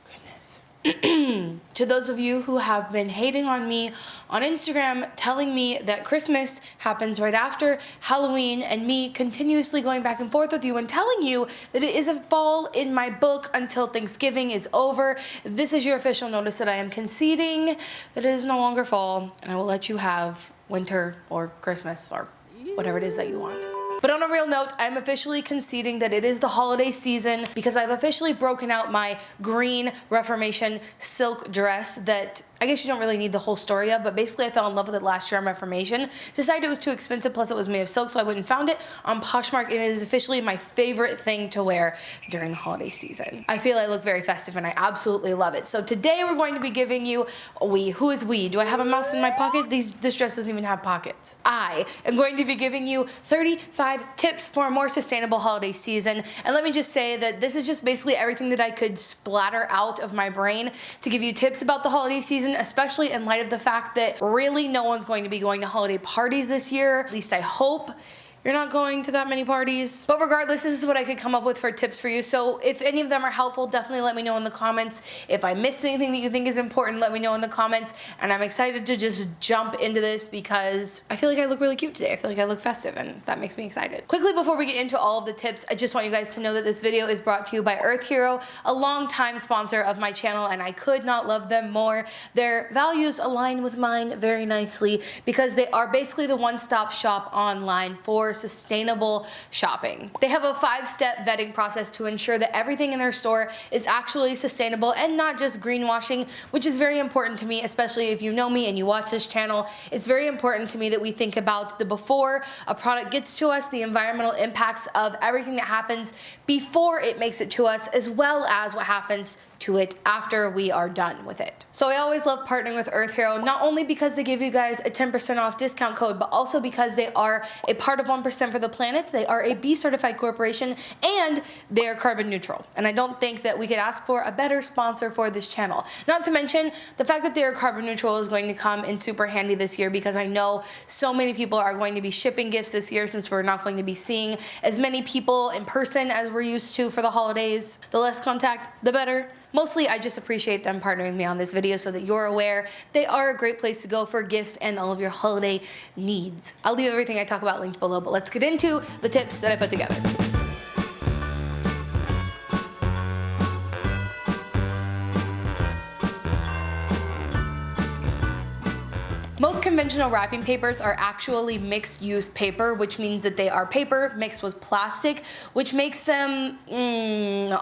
Goodness. To those of you who have been hating on me on Instagram, telling me that Christmas happens right after Halloween, and me continuously going back and forth with you and telling you that it isn't fall in my book until Thanksgiving is over, this is your official notice that I am conceding that it is no longer fall, and I will let you have winter or Christmas or whatever it is that you want. But on a real note, I'm officially conceding that it is the holiday season because I've officially broken out my green Reformation silk dress that I guess you don't really need the whole story of, but basically I fell in love with it last year on Reformation. Decided it was too expensive, plus it was made of silk, so I went and found it on Poshmark, and it is officially my favorite thing to wear during the holiday season. I feel I look very festive and I absolutely love it. So today we're going to be giving you who is we? Do I have a mouse in my pocket? This dress doesn't even have pockets. I am going to be giving you 35 tips for a more sustainable holiday season. And let me just say that this is just basically everything that I could splatter out of my brain to give you tips about the holiday season, especially in light of the fact that really no one's going to be going to holiday parties this year. At least I hope you're not going to that many parties. But regardless, this is what I could come up with for tips for you. So if any of them are helpful, definitely let me know in the comments. If I missed anything that you think is important, let me know in the comments. And I'm excited to just jump into this because I feel like I look really cute today. I feel like I look festive, and that makes me excited. Quickly, before we get into all of the tips, I just want you guys to know that this video is brought to you by Earth Hero, a longtime sponsor of my channel, and I could not love them more. Their values align with mine very nicely because they are basically the one-stop shop online for sustainable shopping. They have a 5-step vetting process to ensure that everything in their store is actually sustainable and not just greenwashing, which is very important to me, especially if you know me and you watch this channel. It's very important to me that we think about the before a product gets to us, the environmental impacts of everything that happens before it makes it to us, as well as what happens to it after we are done with it. So I always love partnering with Earth Hero, not only because they give you guys a 10% off discount code, but also because they are a part of 1% for the planet. They are a B certified corporation and they are carbon neutral. And I don't think that we could ask for a better sponsor for this channel. Not to mention the fact that they are carbon neutral is going to come in super handy this year because I know so many people are going to be shipping gifts this year since we're not going to be seeing as many people in person as we're used to for the holidays. The less contact, the better. Mostly, I just appreciate them partnering with me on this video so that you're aware they are a great place to go for gifts and all of your holiday needs. I'll leave everything I talk about linked below, but let's get into the tips that I put together. Most conventional wrapping papers are actually mixed use paper, which means that they are paper mixed with plastic, which makes them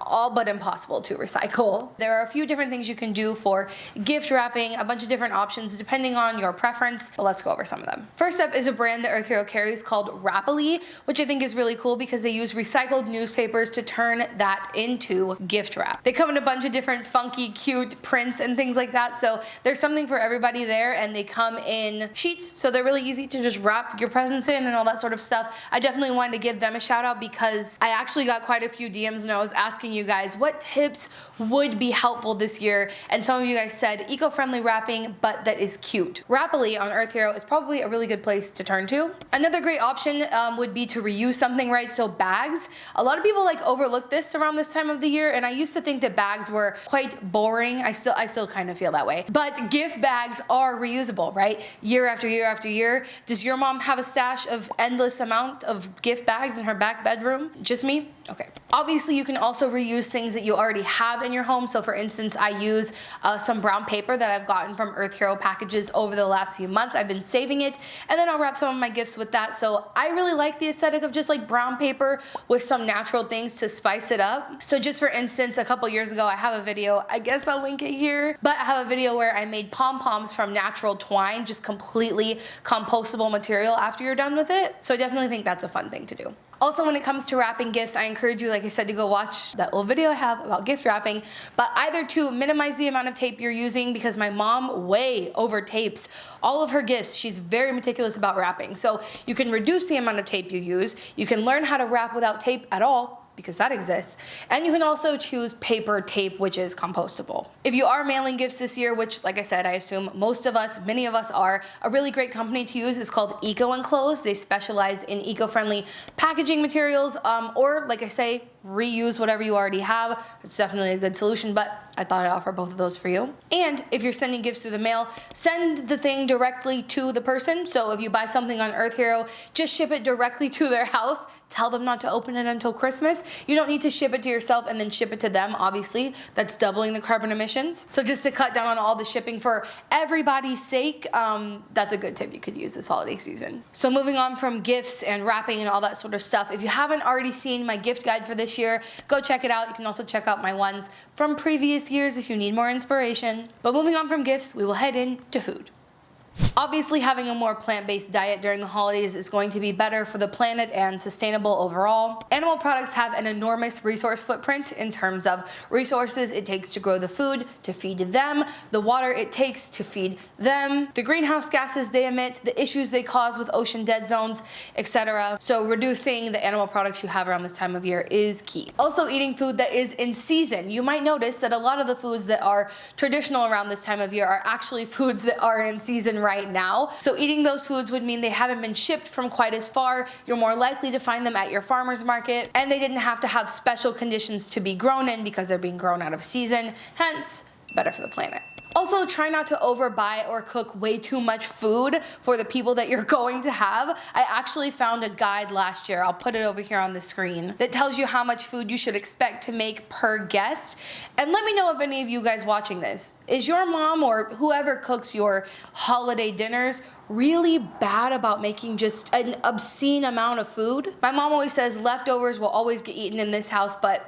all but impossible to recycle. There are a few different things you can do for gift wrapping, a bunch of different options depending on your preference, but let's go over some of them. First up is a brand that Earth Hero carries called Shelbizleee, which I think is really cool because they use recycled newspapers to turn that into gift wrap. They come in a bunch of different funky, cute prints and things like that, so there's something for everybody there, and they come in sheets, so they're really easy to just wrap your presents in and all that sort of stuff. I definitely wanted to give them a shout out because I actually got quite a few DMs and I was asking you guys what tips would be helpful this year, and some of you guys said eco-friendly wrapping but that is cute. Shelbizleee on Earth Hero is probably a really good place to turn to. Another great option would be to reuse something, right? So bags. A lot of people like overlook this around this time of the year, and I used to think that bags were quite boring. I still kind of feel that way. But gift bags are reusable, right? Year after year after year. Does your mom have a stash of endless amount of gift bags in her back bedroom? Just me? Okay. Obviously, you can also reuse things that you already have in your home. So for instance, I use some brown paper that I've gotten from Earth Hero packages over the last few months. I've been saving it, and then I'll wrap some of my gifts with that. So I really like the aesthetic of just like brown paper with some natural things to spice it up. So just for instance, a couple years ago, I have a video, I guess I'll link it here, but I have a video where I made pom-poms from natural twine, just completely compostable material after you're done with it. So I definitely think that's a fun thing to do. Also, when it comes to wrapping gifts, I encourage you, like I said, to go watch that little video I have about gift wrapping, but either to minimize the amount of tape you're using, because my mom way over tapes all of her gifts. She's very meticulous about wrapping. So you can reduce the amount of tape you use. You can learn how to wrap without tape at all, because that exists. And you can also choose paper tape, which is compostable. If you are mailing gifts this year, which like I said, I assume most of us, many of us are, a really great company to use is called Eco Enclosed. They specialize in eco-friendly packaging materials, or like I say, reuse whatever you already have. It's definitely a good solution, but I thought I'd offer both of those for you. And if you're sending gifts through the mail, send the thing directly to the person. So if you buy something on Earth Hero, just ship it directly to their house. Tell them not to open it until Christmas. You don't need to ship it to yourself and then ship it to them, obviously. That's doubling the carbon emissions. So just to cut down on all the shipping for everybody's sake, that's a good tip you could use this holiday season. So moving on from gifts and wrapping and all that sort of stuff, if you haven't already seen my gift guide for this year, go check it out. You can also check out my ones from previous years if you need more inspiration. But moving on from gifts, we will head into food. Obviously, having a more plant-based diet during the holidays is going to be better for the planet and sustainable overall. Animal products have an enormous resource footprint in terms of resources it takes to grow the food, to feed them, the water it takes to feed them, the greenhouse gases they emit, the issues they cause with ocean dead zones, etc. So reducing the animal products you have around this time of year is key. Also, eating food that is in season. You might notice that a lot of the foods that are traditional around this time of year are actually foods that are in season right now. So eating those foods would mean they haven't been shipped from quite as far. You're more likely to find them at your farmer's market, and they didn't have to have special conditions to be grown in because they're being grown out of season, hence better for the planet. Also, try not to overbuy or cook way too much food for the people that you're going to have. I actually found a guide last year, I'll put it over here on the screen, that tells you how much food you should expect to make per guest. And let me know if any of you guys watching this, is your mom or whoever cooks your holiday dinners really bad about making just an obscene amount of food? My mom always says leftovers will always get eaten in this house, but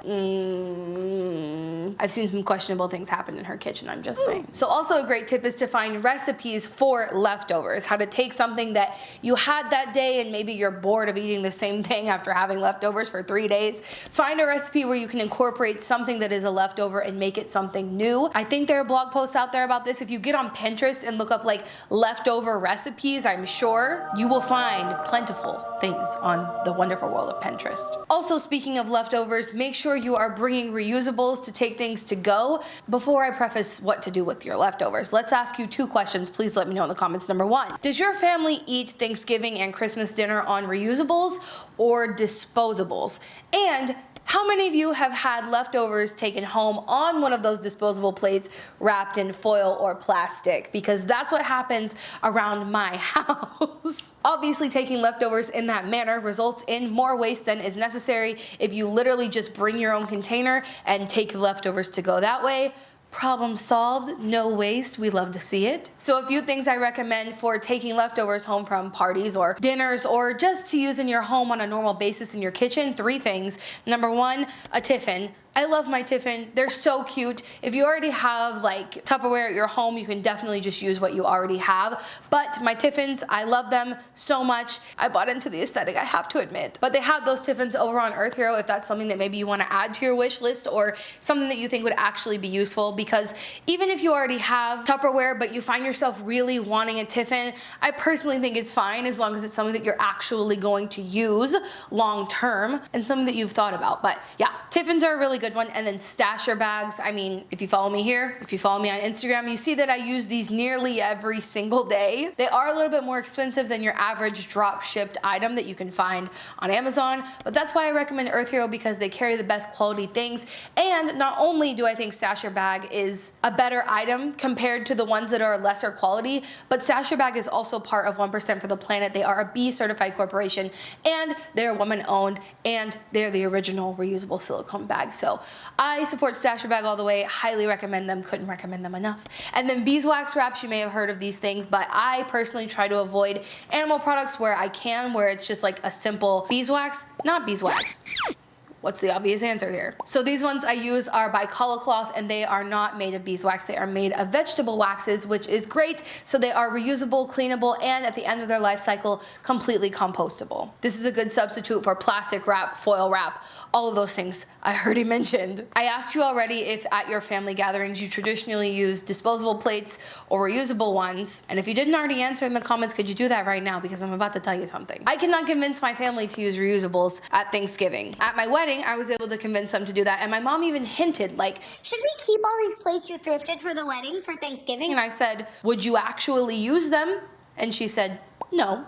I've seen some questionable things happen in her kitchen, I'm just saying. So also a great tip is to find recipes for leftovers, how to take something that you had that day and maybe you're bored of eating the same thing after having leftovers for 3 days. Find a recipe where you can incorporate something that is a leftover and make it something new. I think there are blog posts out there about this. If you get on Pinterest and look up like leftover recipes, I'm sure you will find plentiful things on the wonderful world of Pinterest. Also, speaking of leftovers, make sure you are bringing reusables to take things to go. Before I preface what to do with your leftovers, let's ask you 2 questions. Please let me know in the comments. Number 1, does your family eat Thanksgiving and Christmas dinner on reusables or disposables? And how many of you have had leftovers taken home on one of those disposable plates wrapped in foil or plastic? Because that's what happens around my house. Obviously, taking leftovers in that manner results in more waste than is necessary. If you literally just bring your own container and take the leftovers to go that way, problem solved, no waste, we love to see it. So a few things I recommend for taking leftovers home from parties or dinners or just to use in your home on a normal basis in your kitchen. 3 things. Number 1, a tiffin. I love my tiffin. They're so cute. If you already have like Tupperware at your home, you can definitely just use what you already have. But my tiffins, I love them so much. I bought into the aesthetic, I have to admit. But they have those tiffins over on Earth Hero if that's something that maybe you want to add to your wish list or something that you think would actually be useful. Because even if you already have Tupperware but you find yourself really wanting a tiffin, I personally think it's fine as long as it's something that you're actually going to use long term and something that you've thought about. But yeah, tiffins are a really good one. And then stasher bags. I mean, if you follow me here, if you follow me on Instagram, you see that I use these nearly every single day. They are a little bit more expensive than your average drop shipped item that you can find on Amazon, but that's why I recommend Earth Hero, because they carry the best quality things. And not only do I think stasher bag is a better item compared to the ones that are lesser quality, but stasher bag is also part of 1% for the Planet. They are a B certified corporation and they're woman owned and they're the original reusable silicone bag. So I support Stasher Bag all the way, highly recommend them, couldn't recommend them enough. And then beeswax wraps, you may have heard of these things, but I personally try to avoid animal products where I can, where it's just like a simple beeswax, not beeswax. What's the obvious answer here? So these ones I use are by Khala Cloth, and they are not made of beeswax. They are made of vegetable waxes, which is great. So they are reusable, cleanable, and at the end of their life cycle, completely compostable. This is a good substitute for plastic wrap, foil wrap, all of those things I already mentioned. I asked you already if at your family gatherings you traditionally use disposable plates or reusable ones. And if you didn't already answer in the comments, could you do that right now? Because I'm about to tell you something. I cannot convince my family to use reusables at Thanksgiving. At my wedding, I was able to convince them to do that, and my mom even hinted, like, should we keep all these plates you thrifted for the wedding for Thanksgiving? And I said, would you actually use them? And she said, no.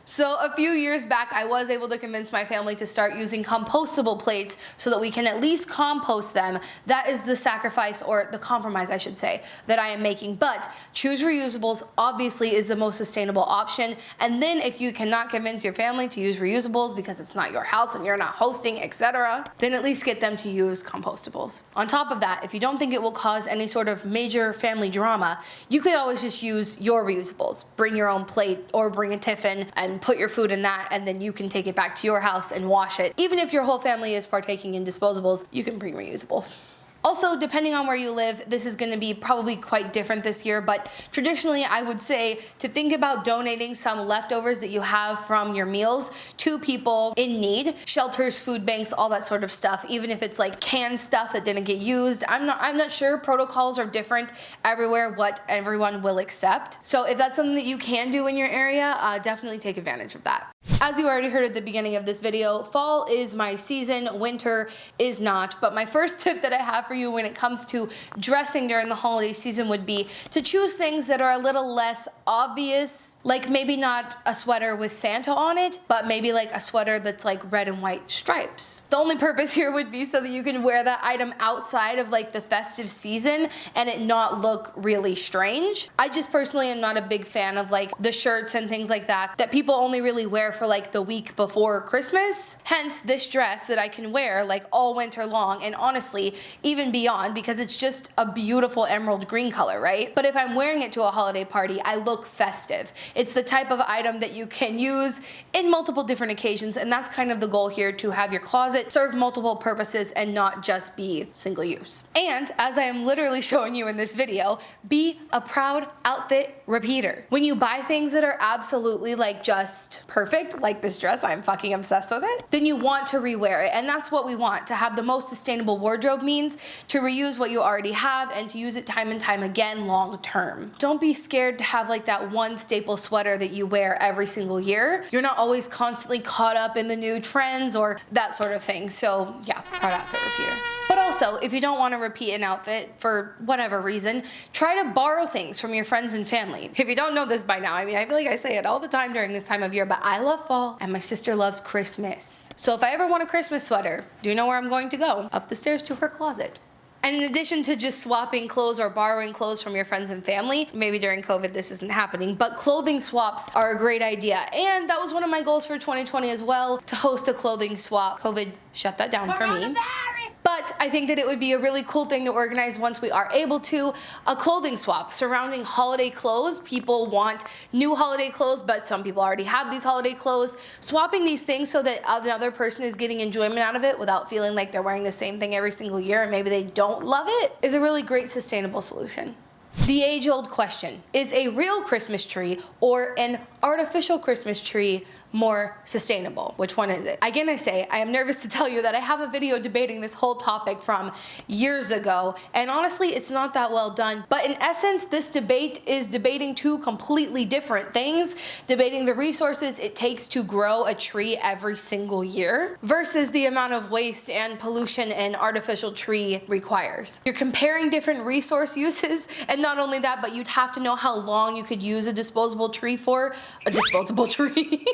So a few years back, I was able to convince my family to start using compostable plates so that we can at least compost them. That is the sacrifice, or the compromise I should say, that I am making. But choose reusables obviously is the most sustainable option. And then if you cannot convince your family to use reusables because it's not your house and you're not hosting, etc., then at least get them to use compostables. On top of that, if you don't think it will cause any sort of major family drama, you could always just use your reusables. Bring your own plate or bring a tiffin and put your food in that, and then you can take it back to your house and wash it. Even if your whole family is partaking in disposables, you can bring reusables. Also, depending on where you live, this is going to be probably quite different this year, but traditionally I would say to think about donating some leftovers that you have from your meals to people in need, shelters, food banks, all that sort of stuff, even if it's like canned stuff that didn't get used. I'm not sure, protocols are different everywhere what everyone will accept. So if that's something that you can do in your area, definitely take advantage of that. As you already heard at the beginning of this video, fall is my season, winter is not. But my first tip that I have for you when it comes to dressing during the holiday season would be to choose things that are a little less obvious, like maybe not a sweater with Santa on it, but maybe like a sweater that's like red and white stripes. The only purpose here would be so that you can wear that item outside of like the festive season and it not look really strange. I just personally am not a big fan of like the shirts and things like that people only really wear for like the week before Christmas. Hence this dress that I can wear like all winter long, and honestly even beyond, because it's just a beautiful emerald green color, right? But if I'm wearing it to a holiday party, I look festive. It's the type of item that you can use in multiple different occasions, and that's kind of the goal here, to have your closet serve multiple purposes and not just be single use. And as I am literally showing you in this video, be a proud outfit repeater. When you buy things that are absolutely like just perfect, like this dress, I'm fucking obsessed with it, then you want to rewear it. And that's what we want. To have the most sustainable wardrobe means to reuse what you already have and to use it time and time again long term. Don't be scared to have like that one staple sweater that you wear every single year. You're not always constantly caught up in the new trends or that sort of thing. So yeah, proud outfit repeater. But also, if you don't want to repeat an outfit for whatever reason, try to borrow things from your friends and family. If you don't know this by now, I mean, I feel like I say it all the time during this time of year, but I love fall and my sister loves Christmas. So if I ever want a Christmas sweater, do you know where I'm going to go? Up the stairs to her closet. And in addition to just swapping clothes or borrowing clothes from your friends and family, maybe during COVID this isn't happening, but clothing swaps are a great idea. And that was one of my goals for 2020 as well, to host a clothing swap. COVID shut that down for me. But I think that it would be a really cool thing to organize once we are able to, a clothing swap surrounding holiday clothes. People want new holiday clothes, but some people already have these holiday clothes. Swapping these things so that another person is getting enjoyment out of it without feeling like they're wearing the same thing every single year and maybe they don't love it, is a really great sustainable solution. The age-old question, is a real Christmas tree or an artificial Christmas tree more sustainable? Which one is it? Again, I say, I am nervous to tell you that I have a video debating this whole topic from years ago, and honestly, it's not that well done. But in essence, this debate is debating two completely different things, debating the resources it takes to grow a tree every single year versus the amount of waste and pollution an artificial tree requires. You're comparing different resource uses, and not only that, but you'd have to know how long you could use a disposable tree for. A disposable tree.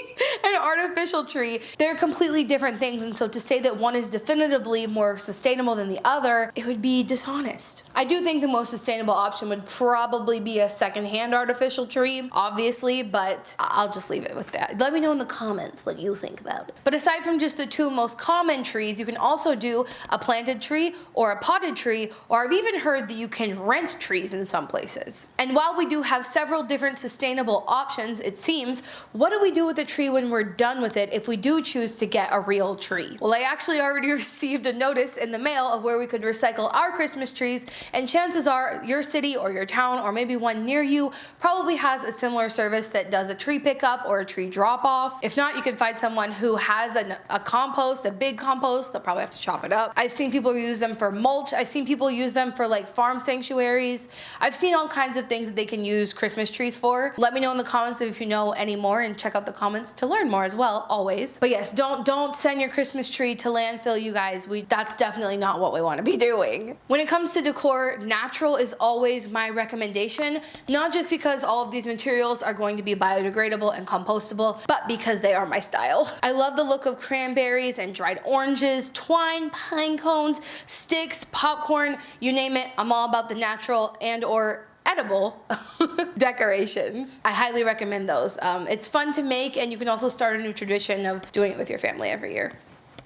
An artificial tree. They're completely different things, and so to say that one is definitively more sustainable than the other, it would be dishonest. I do think the most sustainable option would probably be a secondhand artificial tree, obviously, but I'll just leave it with that. Let me know in the comments what you think about it. But aside from just the two most common trees, you can also do a planted tree or a potted tree, or I've even heard that you can rent trees in some places. And while we do have several different sustainable options, it seems, what do we do with a tree when we're done with it if we do choose to get a real tree? Well, I actually already received a notice in the mail of where we could recycle our Christmas trees, and chances are your city or your town or maybe one near you probably has a similar service that does a tree pickup or a tree drop off. If not, you can find someone who has a compost, a big compost. They'll probably have to chop it up. I've seen people use them for mulch. I've seen people use them for like farm sanctuaries. I've seen all kinds of things that they can use Christmas trees for. Let me know in the comments if you know any more, and check out the comments to learn more as well, always. But yes, don't send your Christmas tree to landfill, you guys. That's definitely not what we want to be doing. When it comes to decor, natural is always my recommendation, not just because all of these materials are going to be biodegradable and compostable, but because they are my style. I love the look of cranberries and dried oranges, twine, pine cones, sticks, popcorn, you name it. I'm all about the natural and or edible decorations. I highly recommend those. It's fun to make, and you can also start a new tradition of doing it with your family every year.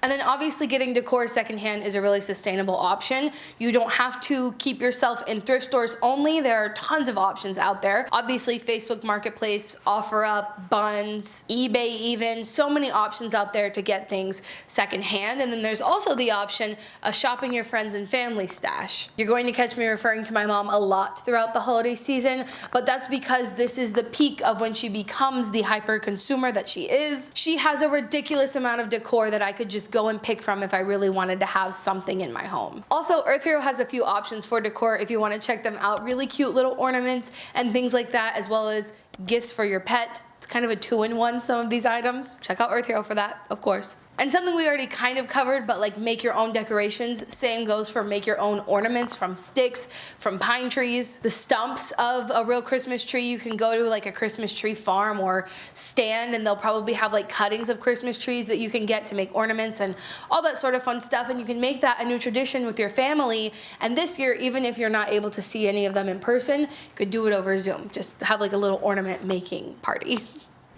And then obviously getting decor secondhand is a really sustainable option. You don't have to keep yourself in thrift stores only. There are tons of options out there. Obviously Facebook Marketplace, OfferUp, Buns, eBay even, so many options out there to get things secondhand. And then there's also the option of shopping your friends and family stash. You're going to catch me referring to my mom a lot throughout the holiday season, but that's because this is the peak of when she becomes the hyper consumer that she is. She has a ridiculous amount of decor that I could just go and pick from if I really wanted to have something in my home. Also, Earth Hero has a few options for decor if you want to check them out. Really cute little ornaments and things like that, as well as gifts for your pet. It's kind of a two-in-one, some of these items. Check out Earth Hero for that, of course. And something we already kind of covered, but like make your own decorations. Same goes for make your own ornaments from sticks, from pine trees. The stumps of a real Christmas tree, you can go to like a Christmas tree farm or stand, and they'll probably have like cuttings of Christmas trees that you can get to make ornaments and all that sort of fun stuff. And you can make that a new tradition with your family. And this year, even if you're not able to see any of them in person, you could do it over Zoom. Just have like a little ornament making party.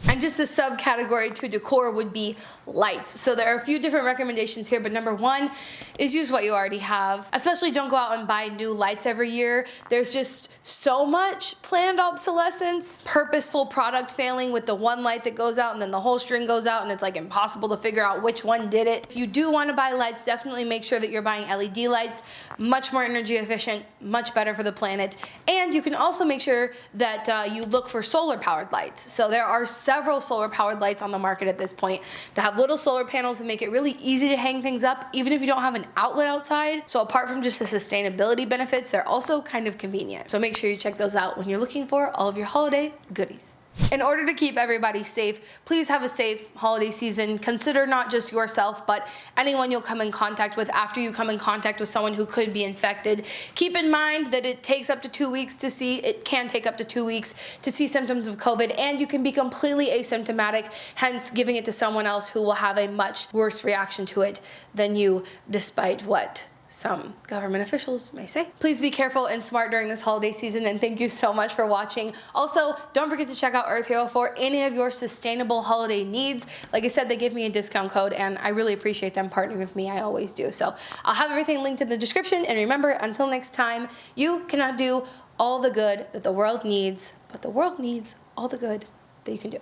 And just a subcategory to decor would be lights. So there are a few different recommendations here, but number one is use what you already have. Especially don't go out and buy new lights every year. There's just so much planned obsolescence, purposeful product failing with the one light that goes out and then the whole string goes out and it's like impossible to figure out which one did it. If you do want to buy lights, definitely make sure that you're buying LED lights, much more energy efficient, much better for the planet. And you can also make sure that you look for solar powered lights. So there are several solar powered lights on the market at this point that have little solar panels that make it really easy to hang things up even if you don't have an outlet outside. So apart from just the sustainability benefits, they're also kind of convenient. So make sure you check those out when you're looking for all of your holiday goodies. In order to keep everybody safe, please have a safe holiday season. Consider not just yourself, but anyone you'll come in contact with after you come in contact with someone who could be infected. Keep in mind that it takes up to 2 weeks to see, it can take up to 2 weeks to see symptoms of COVID, and you can be completely asymptomatic, hence giving it to someone else who will have a much worse reaction to it than you, despite what some government officials may say. Please be careful and smart during this holiday season, and thank you so much for watching. Also, don't forget to check out Earth Hero for any of your sustainable holiday needs. Like I said, they give me a discount code, and I really appreciate them partnering with me. I always do. So I'll have everything linked in the description, and remember, until next time, you cannot do all the good that the world needs, but the world needs all the good that you can do.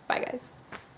Bye, guys.